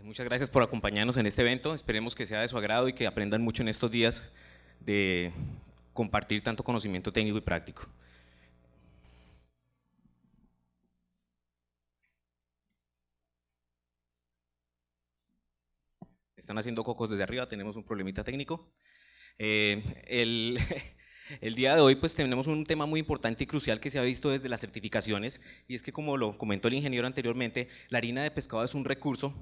Muchas gracias por acompañarnos en este evento. Esperemos que sea de su agrado y que aprendan mucho en estos días de compartir tanto conocimiento técnico y práctico. Están haciendo cocos desde arriba, tenemos un problemita técnico. El, el día de hoy pues tenemos un tema muy importante y crucial que se ha visto desde las certificaciones, y es que, como lo comentó el ingeniero anteriormente, la harina de pescado es un recurso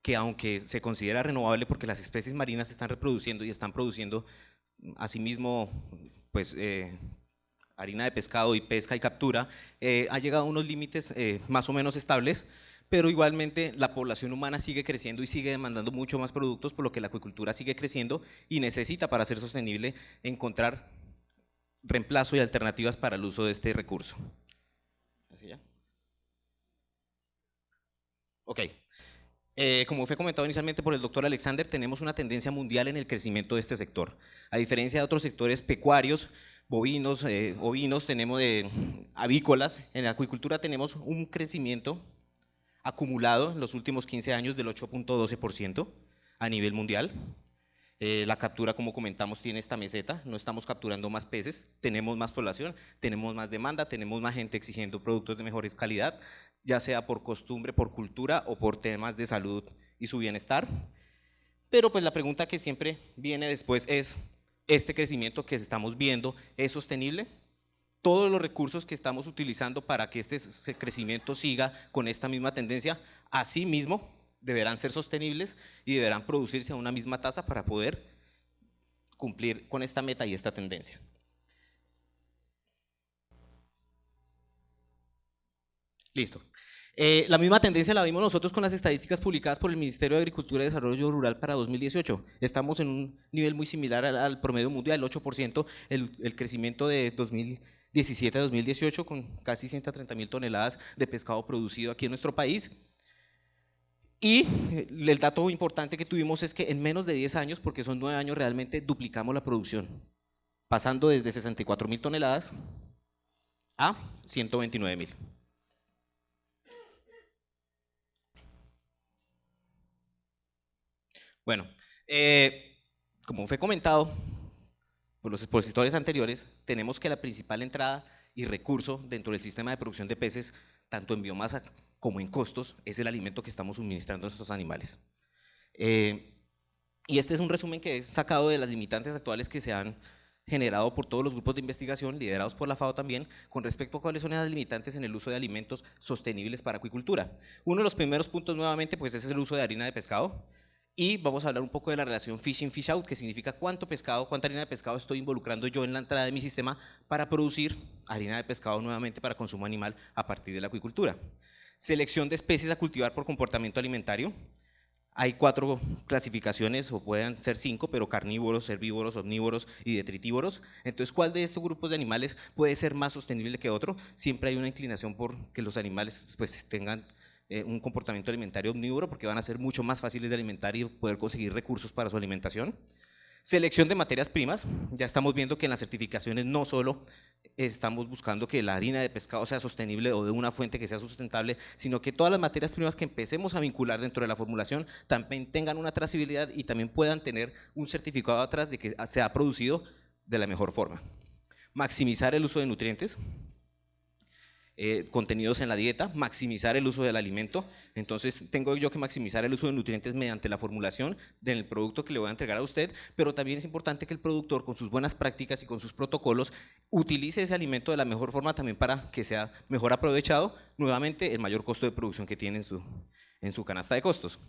que, aunque se considera renovable porque las especies marinas se están reproduciendo y están produciendo asimismo pues harina de pescado y pesca y captura, ha llegado a unos límites más o menos estables, pero igualmente la población humana sigue creciendo y sigue demandando mucho más productos, por lo que la acuicultura sigue creciendo y necesita, para ser sostenible, encontrar reemplazo y alternativas para el uso de este recurso. ¿Así ya? Ok. Como fue comentado inicialmente por el doctor Alexander, tenemos una tendencia mundial en el crecimiento de este sector. A diferencia de otros sectores pecuarios, bovinos, ovinos, tenemos avícolas, en la acuicultura tenemos un crecimiento acumulado en los últimos 15 años del 8.12% a nivel mundial. La captura, como comentamos, tiene esta meseta, no estamos capturando más peces, tenemos más población, tenemos más demanda, tenemos más gente exigiendo productos de mejor calidad, ya sea por costumbre, por cultura o por temas de salud y su bienestar. Pero pues la pregunta que siempre viene después es, ¿este crecimiento que estamos viendo es sostenible? Todos los recursos que estamos utilizando para que este crecimiento siga con esta misma tendencia, asimismo deberán ser sostenibles y deberán producirse a una misma tasa para poder cumplir con esta meta y esta tendencia. Listo. La misma tendencia la vimos nosotros con las estadísticas publicadas por el Ministerio de Agricultura y Desarrollo Rural para 2018. Estamos en un nivel muy similar al promedio mundial, el 8%, el crecimiento de 2017 a 2018, con casi 130.000 toneladas de pescado producido aquí en nuestro país. Y el dato importante que tuvimos es que en menos de 10 años, porque son 9 años, realmente duplicamos la producción, pasando desde 64.000 toneladas a 129.000. Bueno, como fue comentado por los expositores anteriores, tenemos que la principal entrada y recurso dentro del sistema de producción de peces, tanto en biomasa como en costos, es el alimento que estamos suministrando a estos animales. Y este es un resumen que he sacado de las limitantes actuales que se han generado por todos los grupos de investigación, liderados por la FAO también, con respecto a cuáles son las limitantes en el uso de alimentos sostenibles para acuicultura. Uno de los primeros puntos, nuevamente, pues es el uso de harina de pescado. Y vamos a hablar un poco de la relación fish in, fish out, que significa cuánto pescado, cuánta harina de pescado estoy involucrando yo en la entrada de mi sistema para producir harina de pescado nuevamente para consumo animal a partir de la acuicultura. Selección de especies a cultivar por comportamiento alimentario. Hay 4 clasificaciones, o pueden ser 5, pero carnívoros, herbívoros, omnívoros y detritívoros. Entonces, ¿cuál de estos grupos de animales puede ser más sostenible que otro? Siempre hay una inclinación por que los animales pues tengan un comportamiento alimentario omnívoro, porque van a ser mucho más fáciles de alimentar y poder conseguir recursos para su alimentación. Selección de materias primas. Ya estamos viendo que en las certificaciones no solo estamos buscando que la harina de pescado sea sostenible o de una fuente que sea sustentable, sino que todas las materias primas que empecemos a vincular dentro de la formulación también tengan una trazabilidad y también puedan tener un certificado atrás de que se ha producido de la mejor forma. Maximizar el uso de nutrientes. Contenidos en la dieta, maximizar el uso del alimento. Entonces tengo yo que maximizar el uso de nutrientes mediante la formulación del producto que le voy a entregar a usted, pero también es importante que el productor, con sus buenas prácticas y con sus protocolos, utilice ese alimento de la mejor forma también para que sea mejor aprovechado, nuevamente el mayor costo de producción que tiene en su canasta de costos.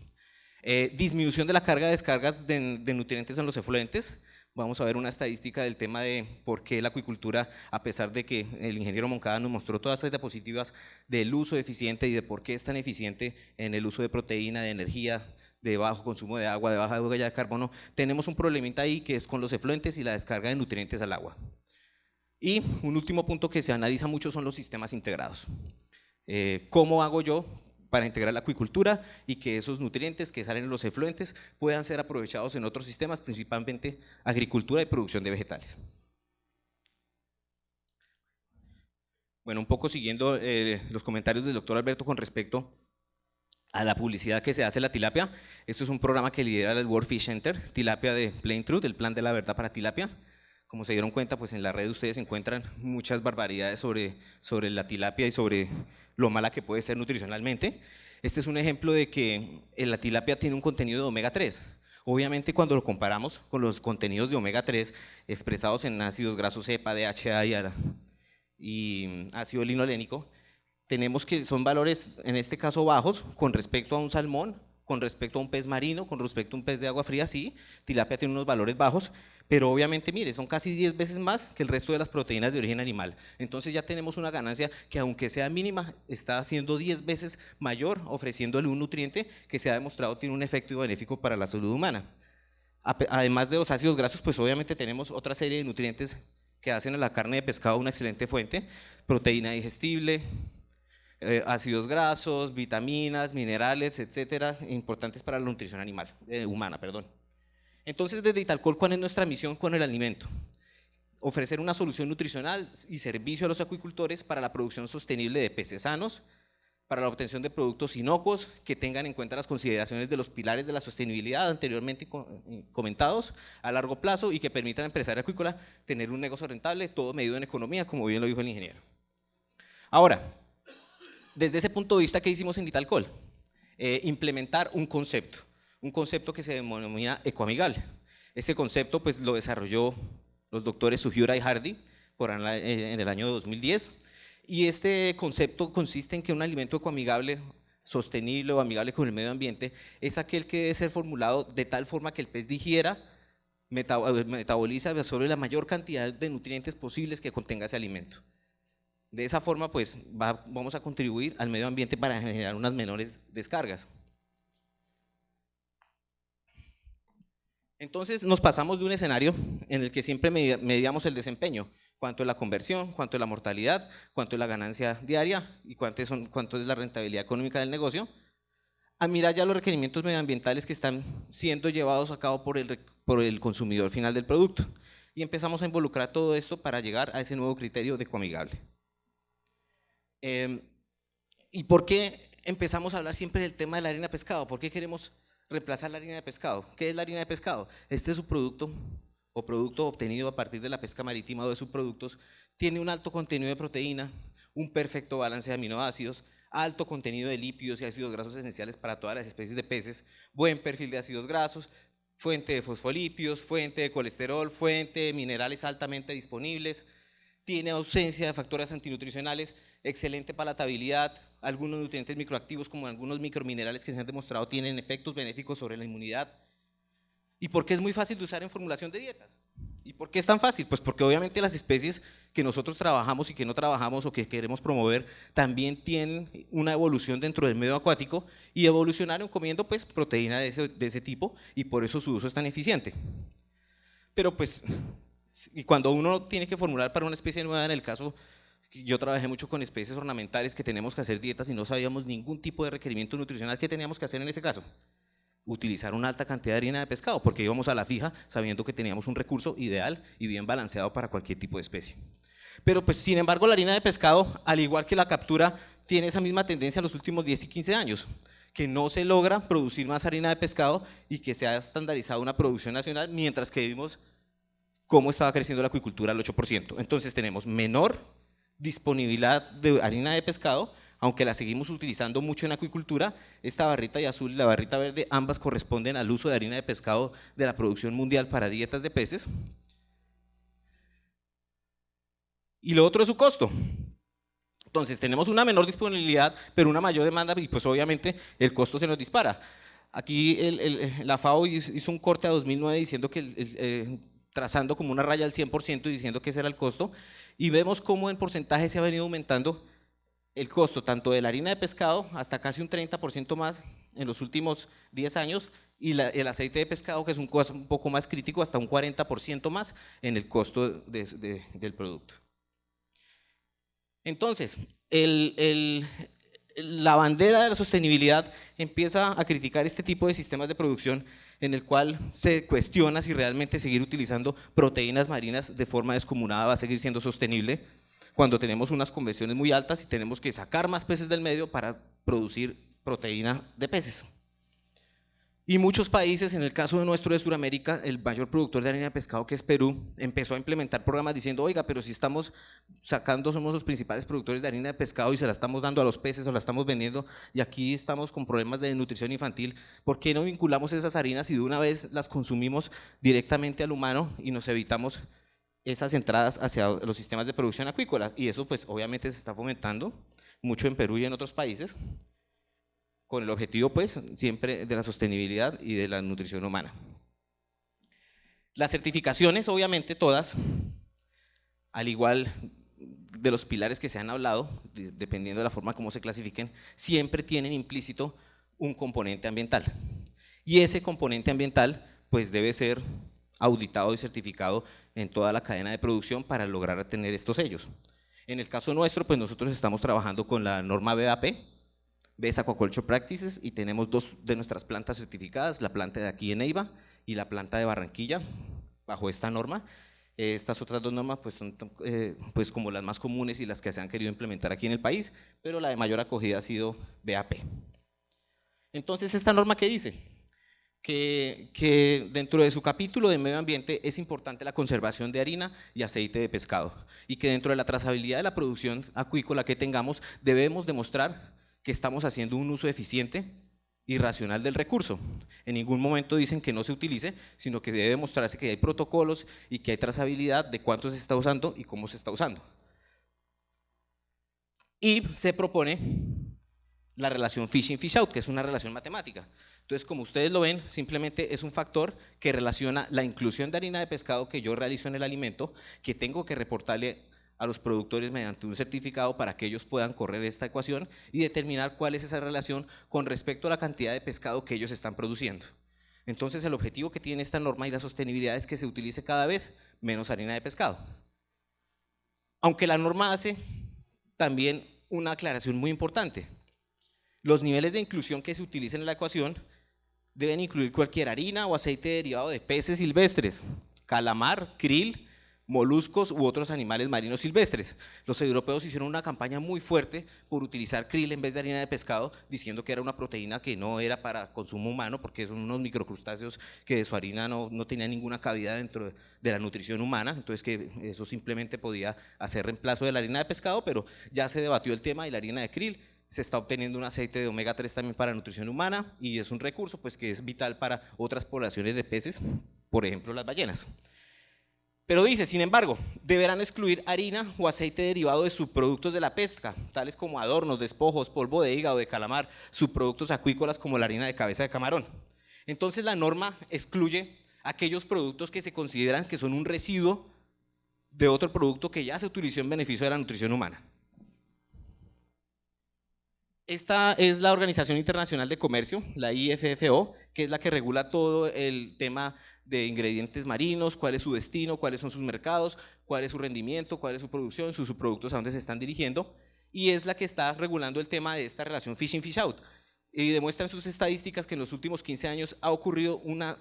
Disminución de la carga de descargas de nutrientes en los efluentes. Vamos a ver una estadística del tema de por qué la acuicultura, a pesar de que el ingeniero Moncada nos mostró todas estas diapositivas del uso eficiente y de por qué es tan eficiente en el uso de proteína, de energía, de bajo consumo de agua, de baja huella de carbono, tenemos un problemita ahí que es con los efluentes y la descarga de nutrientes al agua. Y un último punto que se analiza mucho son los sistemas integrados. ¿Cómo hago yo para integrar la acuicultura y que esos nutrientes que salen en los efluentes puedan ser aprovechados en otros sistemas, principalmente agricultura y producción de vegetales? Bueno, un poco siguiendo los comentarios del doctor Alberto con respecto a la publicidad que se hace la tilapia. Esto es un programa que lidera el World Fish Center, Tilapia de Plain Truth, el plan de la verdad para tilapia. Como se dieron cuenta, pues en la red ustedes encuentran muchas barbaridades sobre la tilapia y sobre lo mala que puede ser nutricionalmente. Este es un ejemplo de que la tilapia tiene un contenido de omega 3. Obviamente cuando lo comparamos con los contenidos de omega 3 expresados en ácidos grasos EPA, DHA y ácido linolénico, tenemos que son valores en este caso bajos con respecto a un salmón, con respecto a un pez marino, con respecto a un pez de agua fría, sí, tilapia tiene unos valores bajos, pero obviamente, mire, son casi 10 veces más que el resto de las proteínas de origen animal. Entonces ya tenemos una ganancia que aunque sea mínima, está siendo 10 veces mayor, ofreciéndole un nutriente que se ha demostrado tiene un efecto benéfico para la salud humana. Además de los ácidos grasos, pues obviamente tenemos otra serie de nutrientes que hacen a la carne de pescado una excelente fuente, proteína digestible, ácidos grasos, vitaminas, minerales, etcétera, importantes para la nutrición humana. Entonces, desde Italcol, ¿cuál es nuestra misión con el alimento? Ofrecer una solución nutricional y servicio a los acuicultores para la producción sostenible de peces sanos, para la obtención de productos inocuos que tengan en cuenta las consideraciones de los pilares de la sostenibilidad anteriormente comentados a largo plazo y que permitan al empresario acuícola tener un negocio rentable, todo medido en economía, como bien lo dijo el ingeniero. Ahora, desde ese punto de vista, ¿qué hicimos en Italcol? Implementar un concepto que se denomina ecoamigable. Este concepto pues lo desarrolló los doctores Sugiura y Hardy en el año 2010, y este concepto consiste en que un alimento ecoamigable, sostenible o amigable con el medio ambiente es aquel que debe ser formulado de tal forma que el pez digiera, metaboliza y absorbe la mayor cantidad de nutrientes posibles que contenga ese alimento. De esa forma pues vamos a contribuir al medio ambiente para generar unas menores descargas. Entonces nos pasamos de un escenario en el que siempre medíamos el desempeño, cuánto es la conversión, cuánto es la mortalidad, cuánto es la ganancia diaria y cuánto es la rentabilidad económica del negocio, a mirar ya los requerimientos medioambientales que están siendo llevados a cabo por el consumidor final del producto. Y empezamos a involucrar todo esto para llegar a ese nuevo criterio de ecoamigable. ¿Y por qué empezamos a hablar siempre del tema de la harina de pescado? ¿Por qué queremos reemplazar la harina de pescado? ¿Qué es la harina de pescado? Este es su producto o producto obtenido a partir de la pesca marítima o de subproductos, tiene un alto contenido de proteína, un perfecto balance de aminoácidos, alto contenido de lípidos y ácidos grasos esenciales para todas las especies de peces, buen perfil de ácidos grasos, fuente de fosfolípidos, fuente de colesterol, fuente de minerales altamente disponibles, tiene ausencia de factores antinutricionales, excelente palatabilidad, algunos nutrientes microactivos como algunos microminerales que se han demostrado tienen efectos benéficos sobre la inmunidad. ¿Y por qué es muy fácil de usar en formulación de dietas? ¿Y por qué es tan fácil? Pues porque obviamente las especies que nosotros trabajamos y que no trabajamos o que queremos promover también tienen una evolución dentro del medio acuático y evolucionaron comiendo pues proteína de ese tipo y por eso su uso es tan eficiente. Pero pues, y cuando uno tiene que formular para una especie nueva, en el caso, yo trabajé mucho con especies ornamentales que tenemos que hacer dietas y no sabíamos ningún tipo de requerimiento nutricional que teníamos que hacer en ese caso. Utilizar una alta cantidad de harina de pescado, porque íbamos a la fija sabiendo que teníamos un recurso ideal y bien balanceado para cualquier tipo de especie. Pero pues sin embargo la harina de pescado, al igual que la captura, tiene esa misma tendencia en los últimos 10 y 15 años, que no se logra producir más harina de pescado y que se ha estandarizado una producción nacional, mientras que vimos cómo estaba creciendo la acuicultura al 8%. Entonces tenemos menor disponibilidad de harina de pescado, aunque la seguimos utilizando mucho en acuicultura. Esta barrita de azul y la barrita verde, ambas corresponden al uso de harina de pescado de la producción mundial para dietas de peces. Y lo otro es su costo. Entonces tenemos una menor disponibilidad, pero una mayor demanda y pues obviamente el costo se nos dispara. Aquí la FAO hizo un corte a 2009 diciendo que trazando como una raya al 100% y diciendo que ese era el costo, y vemos cómo en porcentaje se ha venido aumentando el costo tanto de la harina de pescado hasta casi un 30% más en los últimos 10 años y el aceite de pescado, que es un poco más crítico, hasta un 40% más en el costo del producto. Entonces, la bandera de la sostenibilidad empieza a criticar este tipo de sistemas de producción en el cual se cuestiona si realmente seguir utilizando proteínas marinas de forma descomunada va a seguir siendo sostenible cuando tenemos unas conversiones muy altas y tenemos que sacar más peces del medio para producir proteína de peces. Y muchos países, en el caso de nuestro de Sudamérica, el mayor productor de harina de pescado, que es Perú, empezó a implementar programas diciendo, oiga, pero si estamos sacando, somos los principales productores de harina de pescado y se la estamos dando a los peces o la estamos vendiendo y aquí estamos con problemas de nutrición infantil, ¿por qué no vinculamos esas harinas y de una vez las consumimos directamente al humano y nos evitamos esas entradas hacia los sistemas de producción acuícolas? Y eso pues obviamente se está fomentando mucho en Perú y en otros países, con el objetivo pues siempre de la sostenibilidad y de la nutrición humana. Las certificaciones, obviamente todas, al igual de los pilares que se han hablado, dependiendo de la forma como se clasifiquen, siempre tienen implícito un componente ambiental. Y ese componente ambiental pues debe ser auditado y certificado en toda la cadena de producción para lograr tener estos sellos. En el caso nuestro, pues nosotros estamos trabajando con la norma BAP, Best Aquaculture Practices, y tenemos dos de nuestras plantas certificadas, la planta de aquí en Neiva y la planta de Barranquilla, bajo esta norma. Estas otras dos normas pues son pues como las más comunes y las que se han querido implementar aquí en el país, pero la de mayor acogida ha sido BAP. Entonces, ¿esta norma qué dice? Que dentro de su capítulo de medio ambiente es importante la conservación de harina y aceite de pescado, y que dentro de la trazabilidad de la producción acuícola que tengamos debemos demostrar que estamos haciendo un uso eficiente y racional del recurso. En ningún momento dicen que no se utilice, sino que debe demostrarse que hay protocolos y que hay trazabilidad de cuánto se está usando y cómo se está usando. Y se propone la relación fish-in-fish-out, que es una relación matemática. Entonces, como ustedes lo ven, simplemente es un factor que relaciona la inclusión de harina de pescado que yo realizo en el alimento, que tengo que reportarle a los productores mediante un certificado para que ellos puedan correr esta ecuación y determinar cuál es esa relación con respecto a la cantidad de pescado que ellos están produciendo. Entonces, el objetivo que tiene esta norma y la sostenibilidad es que se utilice cada vez menos harina de pescado. Aunque la norma hace también una aclaración muy importante. Los niveles de inclusión que se utilicen en la ecuación deben incluir cualquier harina o aceite derivado de peces silvestres, calamar, krill, moluscos u otros animales marinos silvestres. Los europeos hicieron una campaña muy fuerte por utilizar krill en vez de harina de pescado, diciendo que era una proteína que no era para consumo humano, porque son unos microcrustáceos que de su harina no tenía ninguna cabida dentro de la nutrición humana, entonces que eso simplemente podía hacer reemplazo de la harina de pescado, pero ya se debatió el tema y la harina de krill se está obteniendo un aceite de omega 3 también para nutrición humana y es un recurso pues, que es vital para otras poblaciones de peces, por ejemplo las ballenas. Pero dice, sin embargo, deberán excluir harina o aceite derivado de subproductos de la pesca, tales como adornos, despojos, polvo de hígado, de calamar, subproductos acuícolas como la harina de cabeza de camarón. Entonces la norma excluye aquellos productos que se consideran que son un residuo de otro producto que ya se utilizó en beneficio de la nutrición humana. Esta es la Organización Internacional de Comercio, la IFFO, que es la que regula todo el tema de ingredientes marinos, cuál es su destino, cuáles son sus mercados, cuál es su rendimiento, cuál es su producción, sus subproductos, a dónde se están dirigiendo, y es la que está regulando el tema de esta relación fish-in-fish-out. Y demuestran sus estadísticas que en los últimos 15 años ha ocurrido una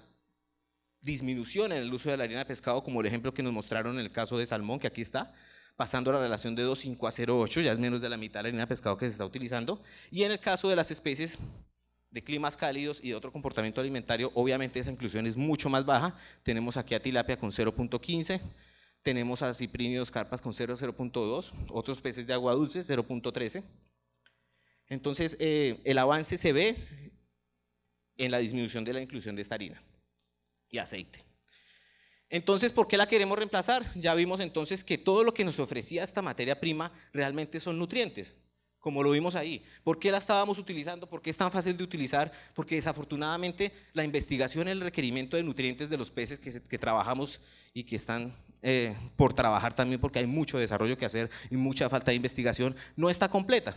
disminución en el uso de la harina de pescado, como el ejemplo que nos mostraron en el caso de salmón, que aquí está, pasando la relación de 2,5 a 0,8, ya es menos de la mitad de la harina de pescado que se está utilizando, y en el caso de las especies de climas cálidos y de otro comportamiento alimentario, obviamente esa inclusión es mucho más baja. Tenemos aquí a tilapia con 0,15, tenemos a ciprínidos carpas con 0,2, otros peces de agua dulce 0,13. Entonces el avance se ve en la disminución de la inclusión de esta harina y aceite. Entonces, ¿por qué la queremos reemplazar? Ya vimos entonces que todo lo que nos ofrecía esta materia prima realmente son nutrientes, como lo vimos ahí. ¿Por qué la estábamos utilizando? ¿Por qué es tan fácil de utilizar? Porque desafortunadamente la investigación y el requerimiento de nutrientes de los peces que trabajamos y que están por trabajar también, porque hay mucho desarrollo que hacer y mucha falta de investigación, no está completa.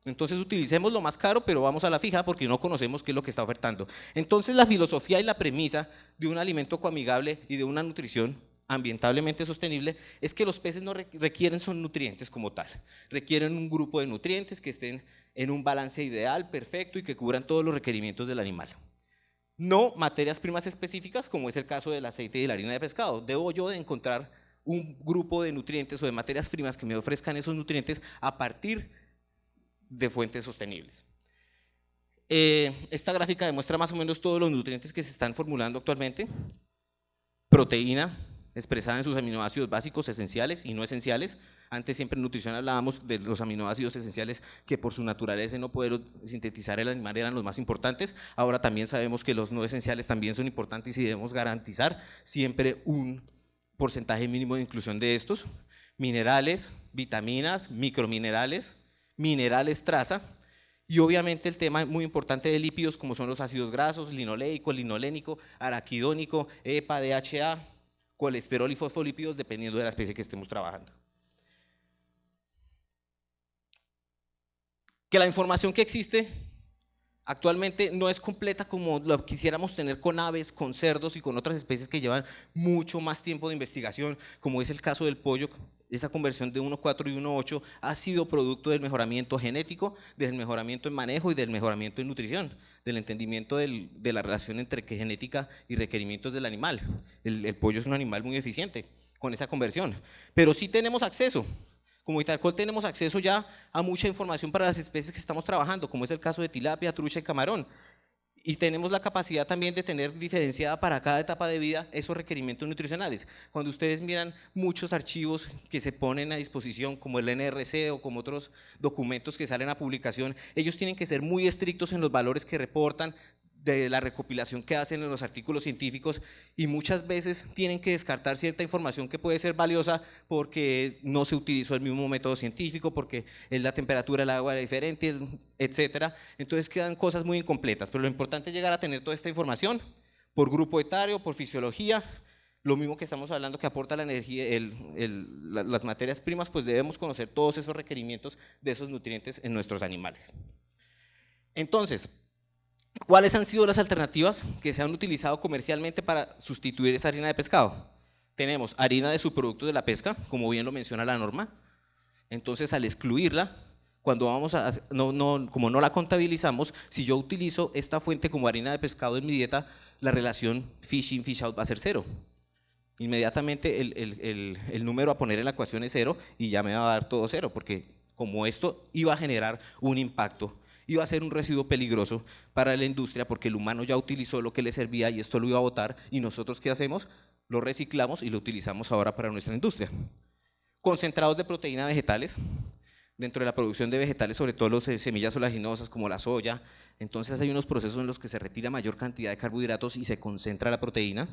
Entonces utilicemos lo más caro, pero vamos a la fija porque no conocemos qué es lo que está ofertando. Entonces la filosofía y la premisa de un alimento coamigable y de una nutrición ambientablemente sostenible es que los peces no requieren son nutrientes como tal, requieren un grupo de nutrientes que estén en un balance ideal, perfecto y que cubran todos los requerimientos del animal. No materias primas específicas como es el caso del aceite y de la harina de pescado. Debo yo de encontrar un grupo de nutrientes o de materias primas que me ofrezcan esos nutrientes a partir de fuentes sostenibles. Esta gráfica demuestra más o menos todos los nutrientes que se están formulando actualmente. Proteína, expresada en sus aminoácidos básicos, esenciales y no esenciales. Antes siempre en nutrición hablábamos de los aminoácidos esenciales que por su naturaleza y no poder sintetizar el animal eran los más importantes. Ahora también sabemos que los no esenciales también son importantes y debemos garantizar siempre un porcentaje mínimo de inclusión de estos. Minerales, vitaminas, microminerales, minerales traza. Y obviamente el tema muy importante de lípidos como son los ácidos grasos, linoleico, linolénico, araquidónico, EPA, DHA, colesterol y fosfolípidos dependiendo de la especie que estemos trabajando. Que la información que existe actualmente no es completa como lo quisiéramos tener con aves, con cerdos y con otras especies que llevan mucho más tiempo de investigación, como es el caso del pollo. Esa conversión de 1.4 y 1.8 ha sido producto del mejoramiento genético, del mejoramiento en manejo y del mejoramiento en nutrición, del entendimiento de la relación entre genética y requerimientos del animal. El pollo es un animal muy eficiente con esa conversión, pero sí tenemos acceso. Como Vitalcol tenemos acceso ya a mucha información para las especies que estamos trabajando, como es el caso de tilapia, trucha y camarón. Y tenemos la capacidad también de tener diferenciada para cada etapa de vida esos requerimientos nutricionales. Cuando ustedes miran muchos archivos que se ponen a disposición, como el NRC o como otros documentos que salen a publicación, ellos tienen que ser muy estrictos en los valores que reportan, de la recopilación que hacen en los artículos científicos y muchas veces tienen que descartar cierta información que puede ser valiosa porque no se utilizó el mismo método científico, porque es la temperatura del agua diferente, etcétera. Entonces quedan cosas muy incompletas, pero lo importante es llegar a tener toda esta información por grupo etario, por fisiología, lo mismo que estamos hablando que aporta la energía, las materias primas, pues debemos conocer todos esos requerimientos de esos nutrientes en nuestros animales. Entonces, ¿cuáles han sido las alternativas que se han utilizado comercialmente para sustituir esa harina de pescado? Tenemos harina de subproductos de la pesca, como bien lo menciona la norma. Entonces, al excluirla, cuando vamos a, como no la contabilizamos, si yo utilizo esta fuente como harina de pescado en mi dieta, la relación fish in, fish out va a ser cero. Inmediatamente el número a poner en la ecuación es cero y ya me va a dar todo cero, porque como esto iba a generar un impacto, iba a ser un residuo peligroso para la industria porque el humano ya utilizó lo que le servía y esto lo iba a botar y nosotros ¿qué hacemos? Lo reciclamos y lo utilizamos ahora para nuestra industria. Concentrados de proteína vegetales, dentro de la producción de vegetales, sobre todo las semillas oleaginosas como la soya, entonces hay unos procesos en los que se retira mayor cantidad de carbohidratos y se concentra la proteína,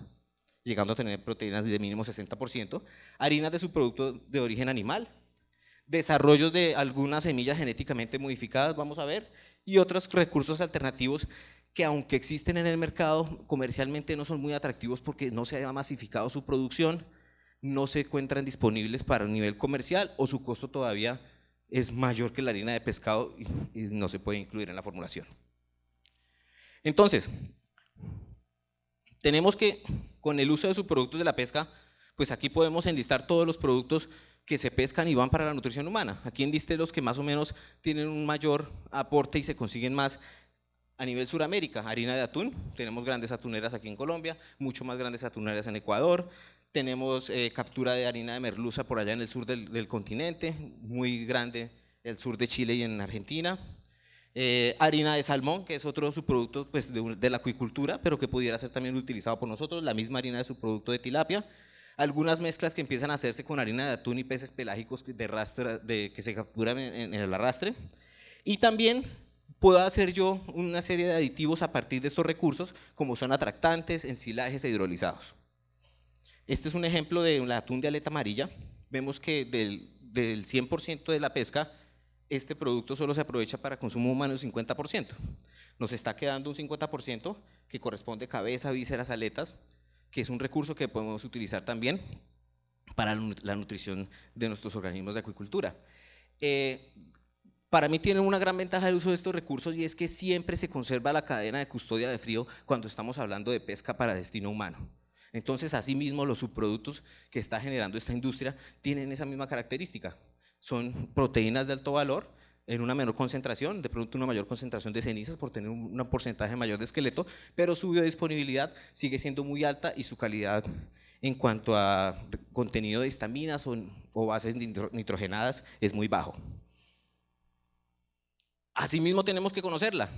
llegando a tener proteínas de mínimo 60%, harinas de subproducto de origen animal, desarrollos de algunas semillas genéticamente modificadas, vamos a ver, y otros recursos alternativos que aunque existen en el mercado, comercialmente no son muy atractivos porque no se ha masificado su producción, no se encuentran disponibles para un nivel comercial o su costo todavía es mayor que la harina de pescado y no se puede incluir en la formulación. Entonces, tenemos que, con el uso de subproductos de la pesca, pues aquí podemos enlistar todos los productos que se pescan y van para la nutrición humana. Aquí enlisté los que más o menos tienen un mayor aporte y se consiguen más a nivel Suramérica. Harina de atún, tenemos grandes atuneras aquí en Colombia, mucho más grandes atuneras en Ecuador. Tenemos captura de harina de merluza por allá en el sur del continente, muy grande en el sur de Chile y en Argentina. Harina de salmón, que es otro subproducto pues, de la acuicultura, pero que pudiera ser también utilizado por nosotros, la misma harina de subproducto de tilapia. Algunas mezclas que empiezan a hacerse con harina de atún y peces pelágicos que se capturan en el arrastre. Y también puedo hacer yo una serie de aditivos a partir de estos recursos, como son atractantes, ensilajes e hidrolizados. Este es un ejemplo de un atún de aleta amarilla. Vemos que del 100% de la pesca, este producto solo se aprovecha para consumo humano el 50%. Nos está quedando un 50% que corresponde a cabeza, vísceras, aletas, que es un recurso que podemos utilizar también para la nutrición de nuestros organismos de acuicultura. Para mí tiene una gran ventaja el uso de estos recursos y es que siempre se conserva la cadena de custodia de frío cuando estamos hablando de pesca para destino humano. Entonces, asimismo, los subproductos que está generando esta industria tienen esa misma característica. Son proteínas de alto valor en una menor concentración, de pronto una mayor concentración de cenizas por tener un porcentaje mayor de esqueleto, pero su biodisponibilidad sigue siendo muy alta y su calidad en cuanto a contenido de histaminas o bases nitrogenadas es muy bajo. Asimismo tenemos que conocerla.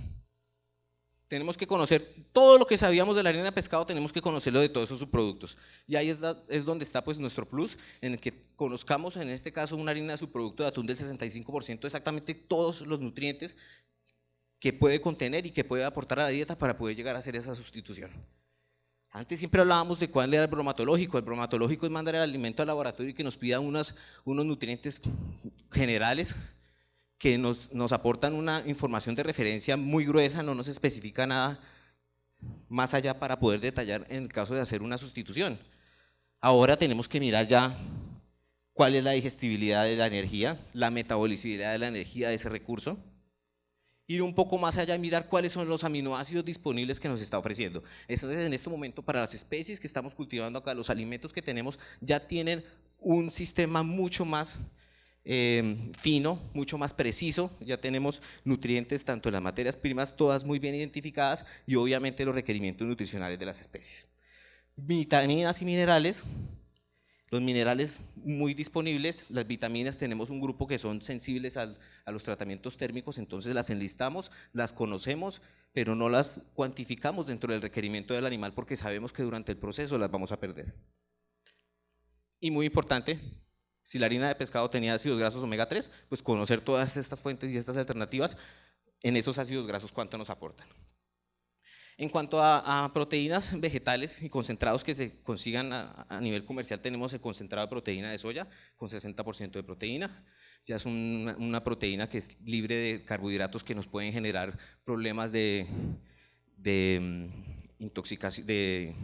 Tenemos que conocer todo lo que sabíamos de la harina de pescado, tenemos que conocerlo de todos esos subproductos. Y ahí es donde está pues nuestro plus, en el que conozcamos en este caso una harina de subproducto de atún del 65%, exactamente todos los nutrientes que puede contener y que puede aportar a la dieta para poder llegar a hacer esa sustitución. Antes siempre hablábamos de cuál era el bromatológico. El bromatológico es mandar el alimento al laboratorio y que nos pida unos nutrientes generales que nos aportan una información de referencia muy gruesa, no nos especifica nada más allá para poder detallar en el caso de hacer una sustitución. Ahora tenemos que mirar ya cuál es la digestibilidad de la energía, la metabolicidad de la energía de ese recurso, ir un poco más allá y mirar cuáles son los aminoácidos disponibles que nos está ofreciendo. Entonces, en este momento, para las especies que estamos cultivando acá, los alimentos que tenemos ya tienen un sistema mucho más fino, mucho más preciso, ya tenemos nutrientes tanto en las materias primas, todas muy bien identificadas, y obviamente los requerimientos nutricionales de las especies. Vitaminas y minerales. Los minerales muy disponibles, las vitaminas tenemos un grupo que son sensibles a los tratamientos térmicos, entonces las enlistamos, las conocemos, pero no las cuantificamos dentro del requerimiento del animal porque sabemos que durante el proceso las vamos a perder. Y muy importante, si la harina de pescado tenía ácidos grasos omega 3, pues conocer todas estas fuentes y estas alternativas en esos ácidos grasos, cuánto nos aportan. En cuanto a proteínas vegetales y concentrados que se consigan a nivel comercial, tenemos el concentrado de proteína de soya con 60% de proteína. Ya es una proteína que es libre de carbohidratos que nos pueden generar problemas de intoxicación, de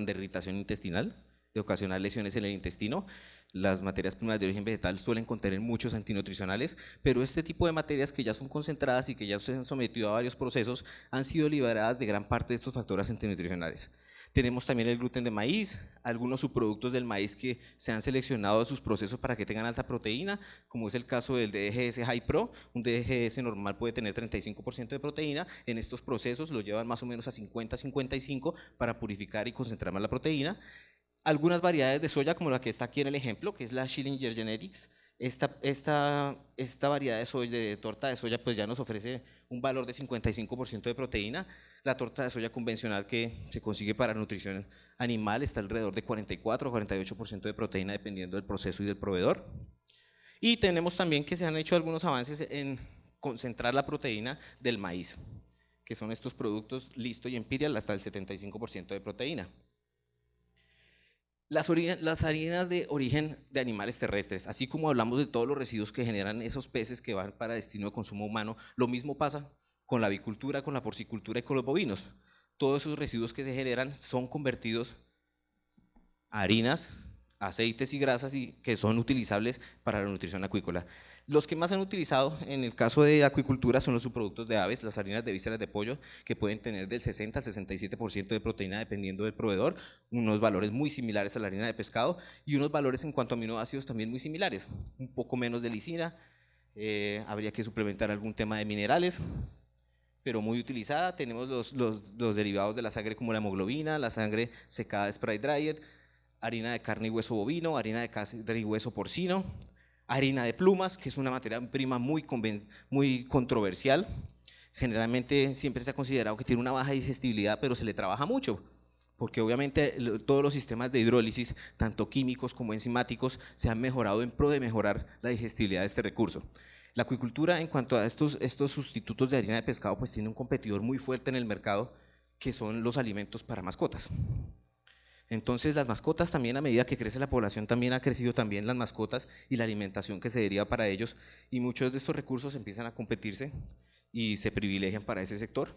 irritación intestinal, de ocasionar lesiones en el intestino. Las materias primas de origen vegetal suelen contener muchos antinutricionales, pero este tipo de materias que ya son concentradas y que ya se han sometido a varios procesos han sido liberadas de gran parte de estos factores antinutricionales. Tenemos también el gluten de maíz, algunos subproductos del maíz que se han seleccionado de sus procesos para que tengan alta proteína, como es el caso del DGS High Pro. Un DGS normal puede tener 35% de proteína, en estos procesos lo llevan más o menos a 50-55 para purificar y concentrar más la proteína. Algunas variedades de soya, como la que está aquí en el ejemplo, que es la Schillinger Genetics. Esta variedad de soya, de torta de soya, pues ya nos ofrece un valor de 55% de proteína. La torta de soya convencional que se consigue para nutrición animal está alrededor de 44 o 48% de proteína, dependiendo del proceso y del proveedor. Y tenemos también que se han hecho algunos avances en concentrar la proteína del maíz, que son estos productos Listo y Imperial, hasta el 75% de proteína. Las harinas de origen de animales terrestres, así como hablamos de todos los residuos que generan esos peces que van para destino de consumo humano, lo mismo pasa con la avicultura, con la porcicultura y con los bovinos. Todos esos residuos que se generan son convertidos a harinas, aceites y grasas que son utilizables para la nutrición acuícola. Los que más han utilizado en el caso de acuicultura son los subproductos de aves, las harinas de vísceras de pollo, que pueden tener del 60 al 67% de proteína dependiendo del proveedor, unos valores muy similares a la harina de pescado y unos valores en cuanto a aminoácidos también muy similares, un poco menos de lisina, habría que suplementar algún tema de minerales, pero muy utilizada. Tenemos los derivados de la sangre como la hemoglobina, la sangre secada spray dried, harina de carne y hueso bovino, harina de carne y hueso porcino, harina de plumas, que es una materia prima muy controversial. Generalmente siempre se ha considerado que tiene una baja digestibilidad, pero se le trabaja mucho, porque obviamente todos los sistemas de hidrólisis, tanto químicos como enzimáticos, se han mejorado en pro de mejorar la digestibilidad de este recurso. La acuicultura, en cuanto a estos sustitutos de harina de pescado, pues tiene un competidor muy fuerte en el mercado, que son los alimentos para mascotas. Entonces las mascotas también, a medida que crece la población, también ha crecido también las mascotas y la alimentación que se deriva para ellos, y muchos de estos recursos empiezan a competirse y se privilegian para ese sector.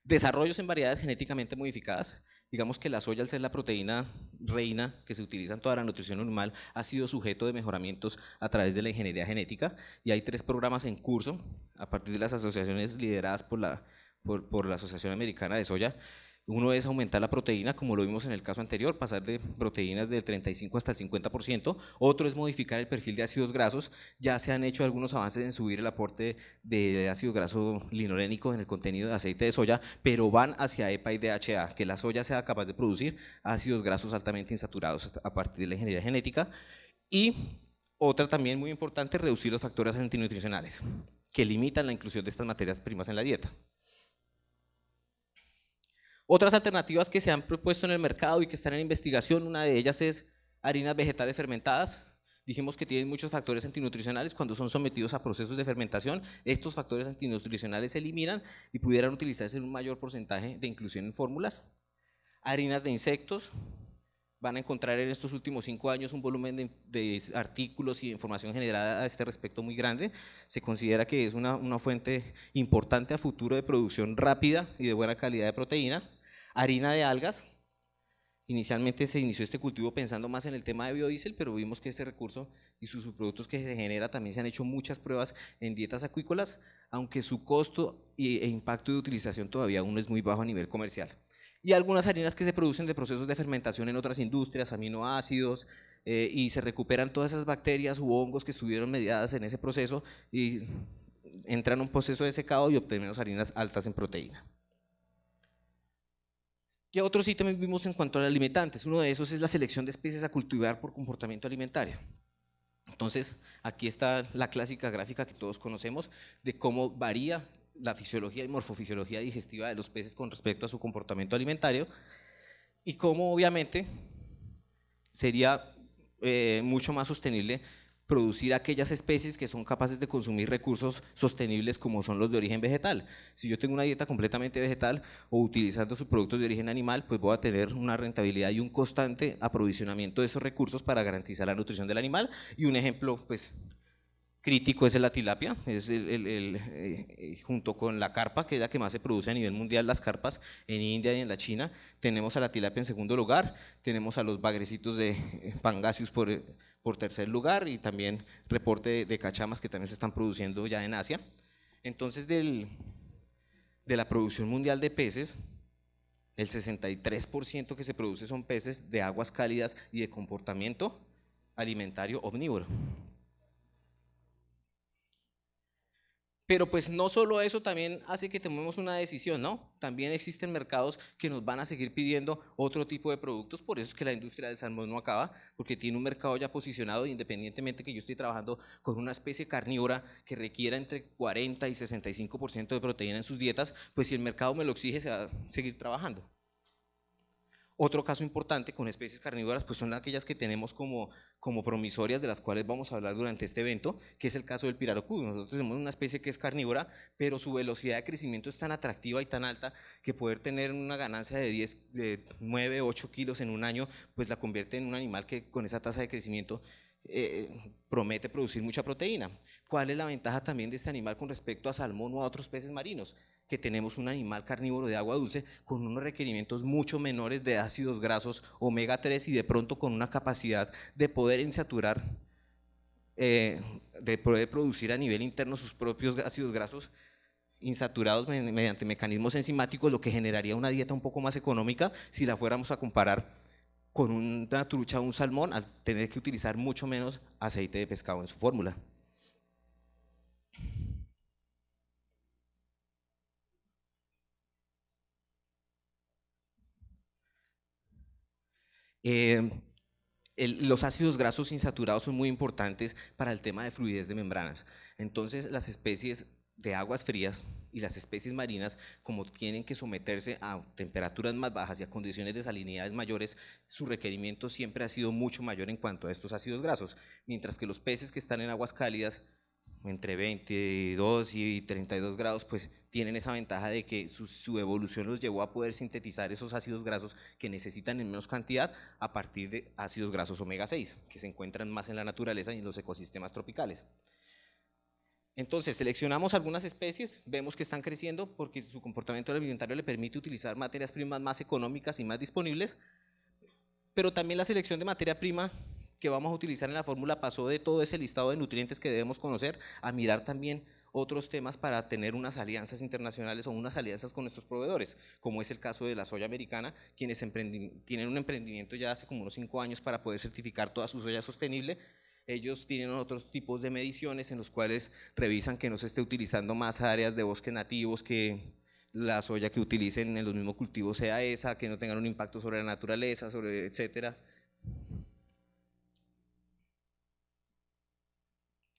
Desarrollos en variedades genéticamente modificadas. Digamos que la soya, al ser la proteína reina que se utiliza en toda la nutrición animal, ha sido sujeto de mejoramientos a través de la ingeniería genética, y hay 3 programas en curso a partir de las asociaciones lideradas por la Asociación Americana de Soya. Uno es aumentar la proteína, como lo vimos en el caso anterior, pasar de proteínas del 35 hasta el 50%. Otro es modificar el perfil de ácidos grasos. Ya se han hecho algunos avances en subir el aporte de ácido graso linolénico en el contenido de aceite de soya, pero van hacia EPA y DHA, que la soya sea capaz de producir ácidos grasos altamente insaturados a partir de la ingeniería genética. Y Otra también muy importante, reducir los factores antinutricionales, que limitan la inclusión de estas materias primas en la dieta. Otras alternativas que se han propuesto en el mercado y que están en investigación, una de ellas es harinas vegetales fermentadas. Dijimos que tienen muchos factores antinutricionales. Cuando son sometidos a procesos de fermentación, estos factores antinutricionales se eliminan y pudieran utilizarse en un mayor porcentaje de inclusión en fórmulas. Harinas de insectos. Van a encontrar en estos últimos 5 años un volumen de artículos y de información generada a este respecto muy grande. Se considera que es una fuente importante a futuro de producción rápida y de buena calidad de proteína. Harina de algas. Inicialmente se inició este cultivo pensando más en el tema de biodiesel, pero vimos que este recurso y sus subproductos que se genera también se han hecho muchas pruebas en dietas acuícolas, aunque su costo e impacto de utilización todavía aún es muy bajo a nivel comercial. Y algunas harinas que se producen de procesos de fermentación en otras industrias, aminoácidos, y se recuperan todas esas bacterias u hongos que estuvieron mediadas en ese proceso y entran en un proceso de secado y obtenemos harinas altas en proteína. ¿Qué otros ítems vimos en cuanto a los limitantes? Uno de esos es la selección de especies a cultivar por comportamiento alimentario. Entonces, aquí está la clásica gráfica que todos conocemos de cómo varía la fisiología y morfofisiología digestiva de los peces con respecto a su comportamiento alimentario y cómo obviamente sería mucho más sostenible producir aquellas especies que son capaces de consumir recursos sostenibles como son los de origen vegetal. Si yo tengo una dieta completamente vegetal o utilizando sus productos de origen animal, pues voy a tener una rentabilidad y un constante aprovisionamiento de esos recursos para garantizar la nutrición del animal. Y un ejemplo, pues, crítico es la tilapia, es junto con la carpa, que es la que más se produce a nivel mundial, las carpas en India y en la China. Tenemos a la tilapia en segundo lugar, tenemos a los bagrecitos de pangasius por tercer lugar y también reporte de cachamas que también se están produciendo ya en Asia. Entonces, de la producción mundial de peces, el 63% que se produce son peces de aguas cálidas y de comportamiento alimentario omnívoro. Pero pues no solo eso también hace que tomemos una decisión, ¿no? También existen mercados que nos van a seguir pidiendo otro tipo de productos, por eso es que la industria del salmón no acaba, porque tiene un mercado ya posicionado, independientemente que yo esté trabajando con una especie carnívora que requiera entre 40 y 65% de proteína en sus dietas, pues si el mercado me lo exige, se va a seguir trabajando. Otro caso importante con especies carnívoras pues son aquellas que tenemos como promisorias, de las cuales vamos a hablar durante este evento, que es el caso del Pirarucú. Nosotros tenemos una especie que es carnívora, pero su velocidad de crecimiento es tan atractiva y tan alta que poder tener una ganancia de 9, 8 kilos en un año, pues la convierte en un animal que con esa tasa de crecimiento promete producir mucha proteína. ¿Cuál es la ventaja también de este animal con respecto a salmón o a otros peces marinos? Que tenemos un animal carnívoro de agua dulce con unos requerimientos mucho menores de ácidos grasos omega 3 y de pronto con una capacidad de poder insaturar, de poder producir a nivel interno sus propios ácidos grasos insaturados mediante mecanismos enzimáticos, lo que generaría una dieta un poco más económica si la fuéramos a comparar con una trucha o un salmón al tener que utilizar mucho menos aceite de pescado en su fórmula. Eh, los ácidos grasos insaturados son muy importantes para el tema de fluidez de membranas. Entonces, las especies de aguas frías y las especies marinas, como tienen que someterse a temperaturas más bajas y a condiciones de salinidades mayores, su requerimiento siempre ha sido mucho mayor en cuanto a estos ácidos grasos, mientras que los peces que están en aguas cálidas entre 22 y 32 grados, pues tienen esa ventaja de que su evolución los llevó a poder sintetizar esos ácidos grasos que necesitan en menos cantidad a partir de ácidos grasos omega 6, que se encuentran más en la naturaleza y en los ecosistemas tropicales. Entonces, seleccionamos algunas especies, vemos que están creciendo porque su comportamiento alimentario le permite utilizar materias primas más económicas y más disponibles, pero también la selección de materia prima que vamos a utilizar en la fórmula pasó de todo ese listado de nutrientes que debemos conocer a mirar también otros temas para tener unas alianzas internacionales o unas alianzas con nuestros proveedores, como es el caso de la soya americana, quienes tienen un emprendimiento ya hace como unos 5 años para poder certificar toda su soya sostenible. Ellos tienen otros tipos de mediciones en los cuales revisan que no se esté utilizando más áreas de bosques nativos, que la soya que utilicen en los mismos cultivos sea esa, que no tengan un impacto sobre la naturaleza, etcétera.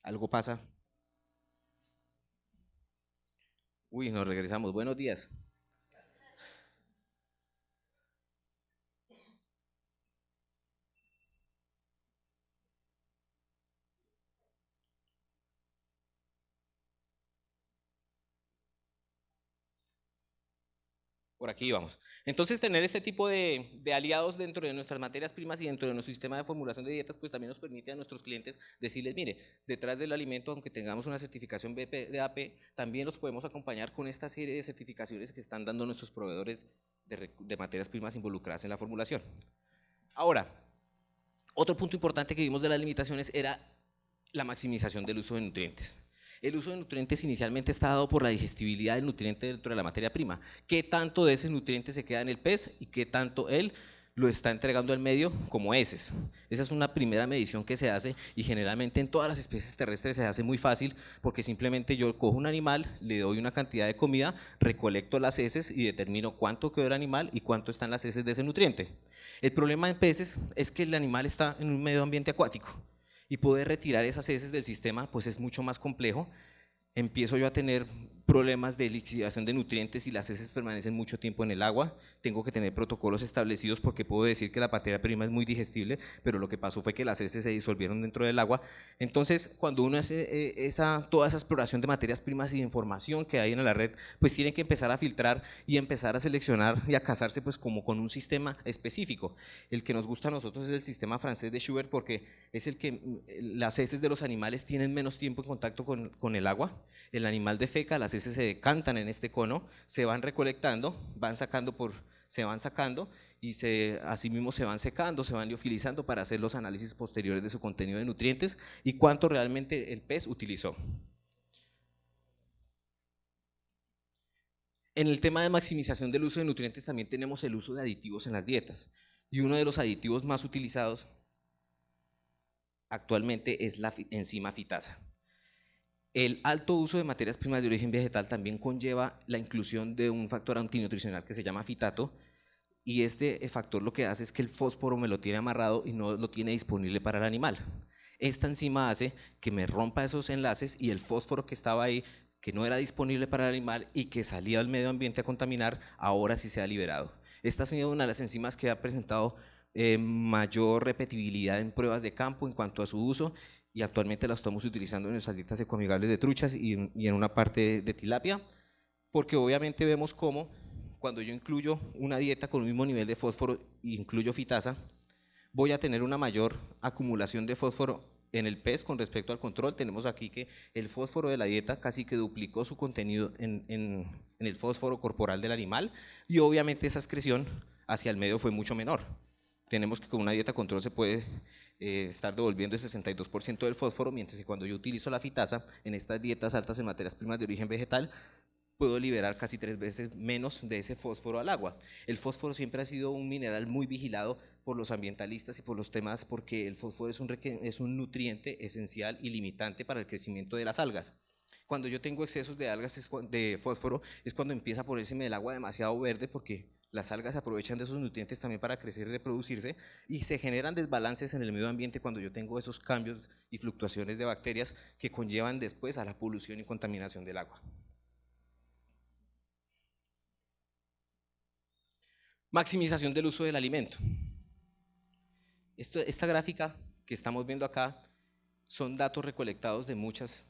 Algo pasa. Uy, nos regresamos. Buenos días. Por aquí vamos. Entonces, tener este tipo de aliados dentro de nuestras materias primas y dentro de nuestro sistema de formulación de dietas, pues también nos permite a nuestros clientes decirles, mire, detrás del alimento, aunque tengamos una certificación BPDAP, también los podemos acompañar con esta serie de certificaciones que están dando nuestros proveedores de materias primas involucradas en la formulación. Ahora, otro punto importante que vimos de las limitaciones era la maximización del uso de nutrientes. El uso de nutrientes inicialmente está dado por la digestibilidad del nutriente dentro de la materia prima. ¿Qué tanto de ese nutriente se queda en el pez y qué tanto él lo está entregando al medio como heces? Esa es una primera medición que se hace y generalmente en todas las especies terrestres se hace muy fácil porque simplemente yo cojo un animal, le doy una cantidad de comida, recolecto las heces y determino cuánto quedó el animal y cuánto están las heces de ese nutriente. El problema en peces es que el animal está en un medio ambiente acuático y poder retirar esas heces del sistema pues es mucho más complejo. Empiezo yo a tener problemas de lixiviación de nutrientes y las heces permanecen mucho tiempo en el agua. Tengo que tener protocolos establecidos porque puedo decir que la materia prima es muy digestible, pero lo que pasó fue que las heces se disolvieron dentro del agua. Entonces, cuando uno hace toda esa exploración de materias primas y de información que hay en la red, pues tiene que empezar a filtrar y empezar a seleccionar y a casarse pues como con un sistema específico. El que nos gusta a nosotros es el sistema francés de Schubert porque es el que las heces de los animales tienen menos tiempo en contacto con el agua. El animal defeca, las heces se decantan en este cono, se van recolectando, se van sacando y asimismo se van secando, se van liofilizando para hacer los análisis posteriores de su contenido de nutrientes y cuánto realmente el pez utilizó. En el tema de maximización del uso de nutrientes también tenemos el uso de aditivos en las dietas y uno de los aditivos más utilizados actualmente es la enzima fitasa. El alto uso de materias primas de origen vegetal también conlleva la inclusión de un factor antinutricional que se llama fitato y este factor lo que hace es que el fósforo me lo tiene amarrado y no lo tiene disponible para el animal. Esta enzima hace que me rompa esos enlaces y el fósforo que estaba ahí, que no era disponible para el animal y que salía al medio ambiente a contaminar, ahora sí se ha liberado. Esta ha sido una de las enzimas que ha presentado mayor repetibilidad en pruebas de campo en cuanto a su uso y actualmente la estamos utilizando en nuestras dietas ecoamigables de truchas y en una parte de tilapia, porque obviamente vemos cómo cuando yo incluyo una dieta con un mismo nivel de fósforo e incluyo fitasa, voy a tener una mayor acumulación de fósforo en el pez con respecto al control. Tenemos aquí que el fósforo de la dieta casi que duplicó su contenido en el fósforo corporal del animal y obviamente esa excreción hacia el medio fue mucho menor. Tenemos que con una dieta control se puede estar devolviendo el 62% del fósforo, mientras que cuando yo utilizo la fitasa en estas dietas altas en materias primas de origen vegetal, puedo liberar casi 3 veces menos de ese fósforo al agua. El fósforo siempre ha sido un mineral muy vigilado por los ambientalistas y por los temas porque el fósforo es un nutriente esencial y limitante para el crecimiento de las algas. Cuando yo tengo excesos de algas de fósforo es cuando empieza a ponerse el agua demasiado verde porque las algas aprovechan de esos nutrientes también para crecer y reproducirse y se generan desbalances en el medio ambiente cuando yo tengo esos cambios y fluctuaciones de bacterias que conllevan después a la polución y contaminación del agua. Maximización del uso del alimento. Esta gráfica que estamos viendo acá son datos recolectados de muchos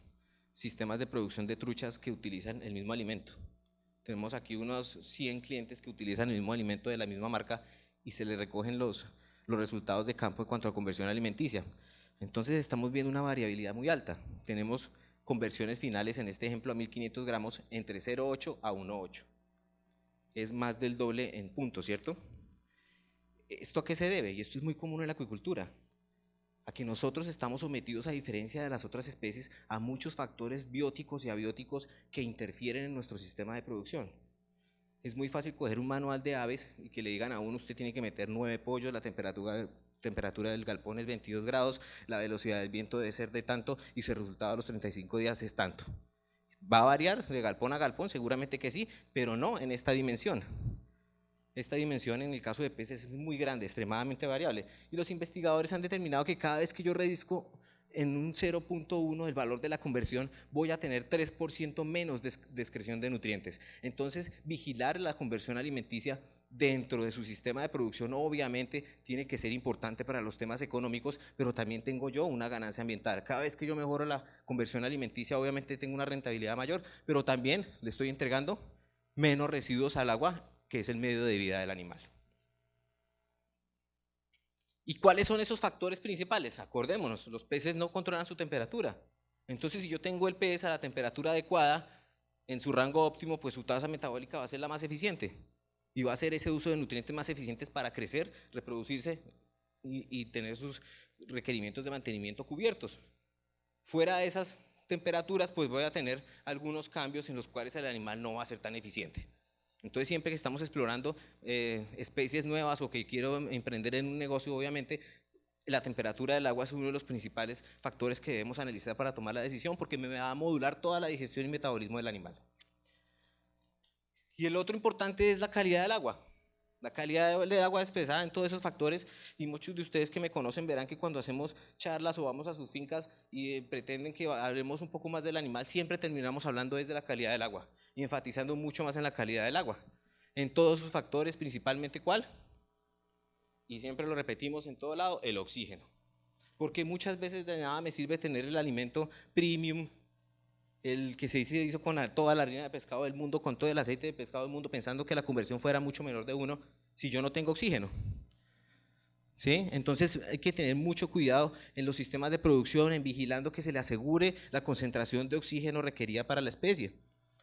sistemas de producción de truchas que utilizan el mismo alimento. Tenemos aquí unos 100 clientes que utilizan el mismo alimento de la misma marca y se les recogen los resultados de campo en cuanto a conversión alimenticia. Entonces estamos viendo una variabilidad muy alta. Tenemos conversiones finales en este ejemplo a 1500 gramos entre 0,8 a 1,8. Es más del doble en puntos, ¿cierto? ¿Esto a qué se debe? Y esto es muy común en la acuicultura. A que nosotros estamos sometidos, a diferencia de las otras especies, a muchos factores bióticos y abióticos que interfieren en nuestro sistema de producción. Es muy fácil coger un manual de aves y que le digan a uno, usted tiene que meter 9 pollos, la temperatura del galpón es 22 grados, la velocidad del viento debe ser de tanto y su resultado a los 35 días es tanto. ¿Va a variar de galpón a galpón? Seguramente que sí, pero no en esta dimensión. Esta dimensión en el caso de peces es muy grande, extremadamente variable. Y los investigadores han determinado que cada vez que yo reduzco en un 0.1 el valor de la conversión, voy a tener 3% menos de excreción de nutrientes. Entonces, vigilar la conversión alimenticia dentro de su sistema de producción obviamente tiene que ser importante para los temas económicos, pero también tengo yo una ganancia ambiental. Cada vez que yo mejoro la conversión alimenticia, obviamente tengo una rentabilidad mayor, pero también le estoy entregando menos residuos al agua, que es el medio de vida del animal. ¿Y cuáles son esos factores principales? Acordémonos, los peces no controlan su temperatura. Entonces, si yo tengo el pez a la temperatura adecuada, en su rango óptimo, pues su tasa metabólica va a ser la más eficiente y va a hacer ese uso de nutrientes más eficientes para crecer, reproducirse y tener sus requerimientos de mantenimiento cubiertos. Fuera de esas temperaturas, pues voy a tener algunos cambios en los cuales el animal no va a ser tan eficiente. Entonces, siempre que estamos explorando especies nuevas o que quiero emprender en un negocio, obviamente, la temperatura del agua es uno de los principales factores que debemos analizar para tomar la decisión, porque me va a modular toda la digestión y metabolismo del animal. Y el otro importante es la calidad del agua. La calidad del agua es expresada en todos esos factores, y muchos de ustedes que me conocen verán que cuando hacemos charlas o vamos a sus fincas y pretenden que hablemos un poco más del animal, siempre terminamos hablando desde la calidad del agua y enfatizando mucho más en la calidad del agua. En todos sus factores, principalmente, ¿cuál? Y siempre lo repetimos en todo lado, el oxígeno. Porque muchas veces de nada me sirve tener el alimento premium, el que se hizo con toda la harina de pescado del mundo, con todo el aceite de pescado del mundo, pensando que la conversión fuera mucho menor de 1, si yo no tengo oxígeno. ¿Sí? Entonces hay que tener mucho cuidado en los sistemas de producción, en vigilando que se le asegure la concentración de oxígeno requerida para la especie.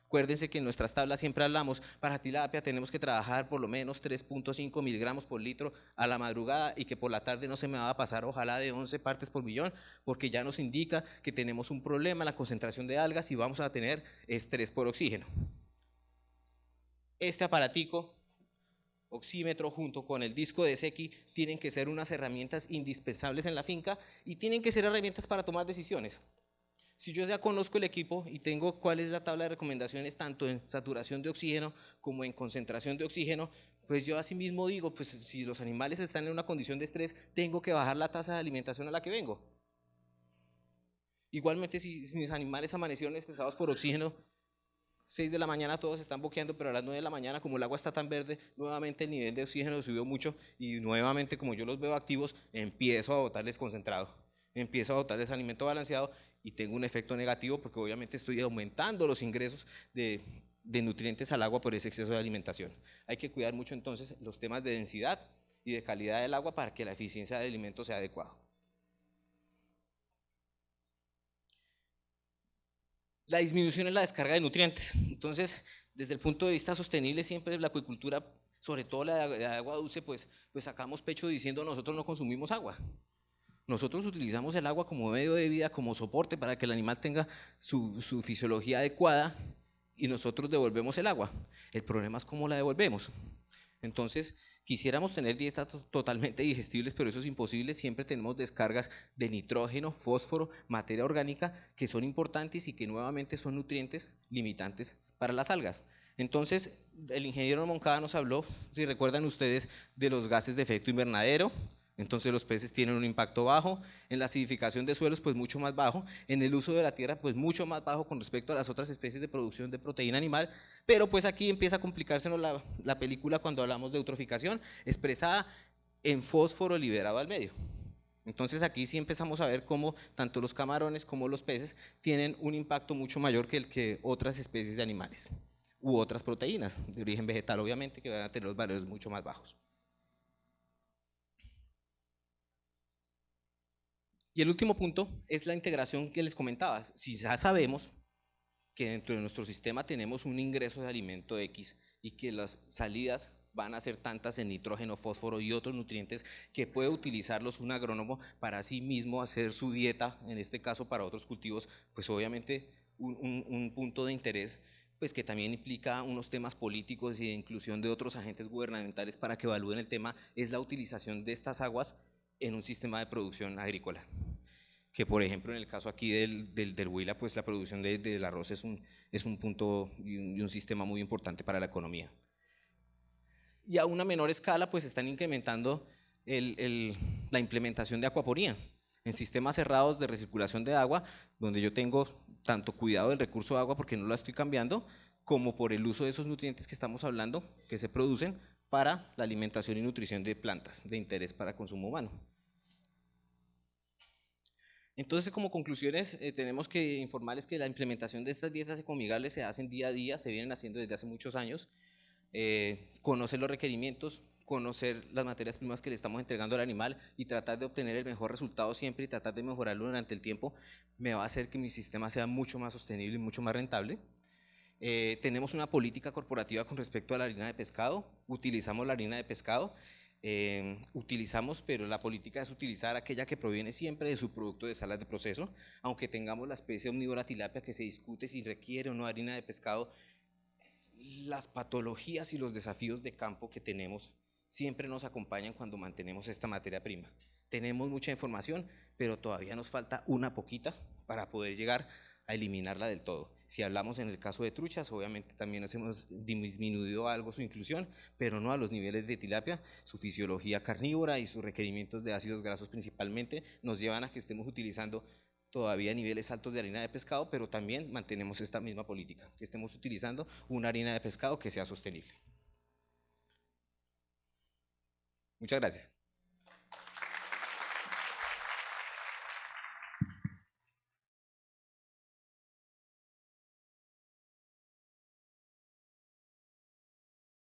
Acuérdense que en nuestras tablas siempre hablamos, para tilapia tenemos que trabajar por lo menos 3.5 miligramos por litro a la madrugada, y que por la tarde no se me va a pasar ojalá de 11 partes por millón, porque ya nos indica que tenemos un problema en la concentración de algas y vamos a tener estrés por oxígeno. Este aparatico, oxímetro, junto con el disco de Secchi, tienen que ser unas herramientas indispensables en la finca y tienen que ser herramientas para tomar decisiones. Si yo ya conozco el equipo y tengo cuál es la tabla de recomendaciones tanto en saturación de oxígeno como en concentración de oxígeno, pues yo así mismo digo, pues si los animales están en una condición de estrés, tengo que bajar la tasa de alimentación a la que vengo. Igualmente, si mis animales amanecieron estresados por oxígeno, 6 de la mañana todos están boqueando, pero a las 9 de la mañana, como el agua está tan verde, nuevamente el nivel de oxígeno subió mucho y nuevamente, como yo los veo activos, empiezo a botarles concentrado, empiezo a botarles alimento balanceado y tengo un efecto negativo, porque obviamente estoy aumentando los ingresos de nutrientes al agua por ese exceso de alimentación. Hay que cuidar mucho entonces los temas de densidad y de calidad del agua para que la eficiencia del alimento sea adecuada. La disminución en la descarga de nutrientes. Entonces, desde el punto de vista sostenible, siempre la acuicultura, sobre todo la de agua dulce, pues sacamos pecho diciendo nosotros no consumimos agua. Nosotros utilizamos el agua como medio de vida, como soporte para que el animal tenga su fisiología adecuada, y nosotros devolvemos el agua. El problema es cómo la devolvemos. Entonces, quisiéramos tener dietas totalmente digestibles, pero eso es imposible. Siempre tenemos descargas de nitrógeno, fósforo, materia orgánica, que son importantes y que nuevamente son nutrientes limitantes para las algas. Entonces, el ingeniero Moncada nos habló, si recuerdan ustedes, de los gases de efecto invernadero. Entonces los peces tienen un impacto bajo, en la acidificación de suelos pues mucho más bajo, en el uso de la tierra pues mucho más bajo con respecto a las otras especies de producción de proteína animal, pero pues aquí empieza a complicársenos la película cuando hablamos de eutroficación expresada en fósforo liberado al medio. Entonces aquí sí empezamos a ver cómo tanto los camarones como los peces tienen un impacto mucho mayor que el que otras especies de animales u otras proteínas de origen vegetal, obviamente, que van a tener los valores mucho más bajos. Y el último punto es la integración que les comentaba. Si ya sabemos que dentro de nuestro sistema tenemos un ingreso de alimento X y que las salidas van a ser tantas en nitrógeno, fósforo y otros nutrientes, que puede utilizarlos un agrónomo para sí mismo hacer su dieta, en este caso para otros cultivos, pues obviamente un punto de interés, pues que también implica unos temas políticos y de inclusión de otros agentes gubernamentales para que evalúen el tema, es la utilización de estas aguas en un sistema de producción agrícola. Que por ejemplo en el caso aquí del Huila, pues la producción del arroz es un punto y un sistema muy importante para la economía. Y a una menor escala pues están incrementando la implementación de acuaponía. En sistemas cerrados de recirculación de agua, donde yo tengo tanto cuidado del recurso de agua porque no la estoy cambiando, como por el uso de esos nutrientes que estamos hablando, que se producen para la alimentación y nutrición de plantas de interés para consumo humano. Entonces, como conclusiones, tenemos que informarles que la implementación de estas dietas ecoamigables se hacen día a día, se vienen haciendo desde hace muchos años. Conocer los requerimientos, conocer las materias primas que le estamos entregando al animal y tratar de obtener el mejor resultado siempre y tratar de mejorarlo durante el tiempo, me va a hacer que mi sistema sea mucho más sostenible y mucho más rentable. Tenemos una política corporativa con respecto a la harina de pescado, utilizamos la harina de pescado, pero la política es utilizar aquella que proviene siempre de su producto de salas de proceso, aunque tengamos la especie omnívora tilapia que se discute si requiere o no harina de pescado. Las patologías y los desafíos de campo que tenemos siempre nos acompañan cuando mantenemos esta materia prima. Tenemos mucha información, pero todavía nos falta una poquita para poder llegar a eliminarla del todo. Si hablamos en el caso de truchas, obviamente también nos hemos disminuido algo su inclusión, pero no a los niveles de tilapia. Su fisiología carnívora y sus requerimientos de ácidos grasos principalmente nos llevan a que estemos utilizando todavía niveles altos de harina de pescado, pero también mantenemos esta misma política, que estemos utilizando una harina de pescado que sea sostenible. Muchas gracias.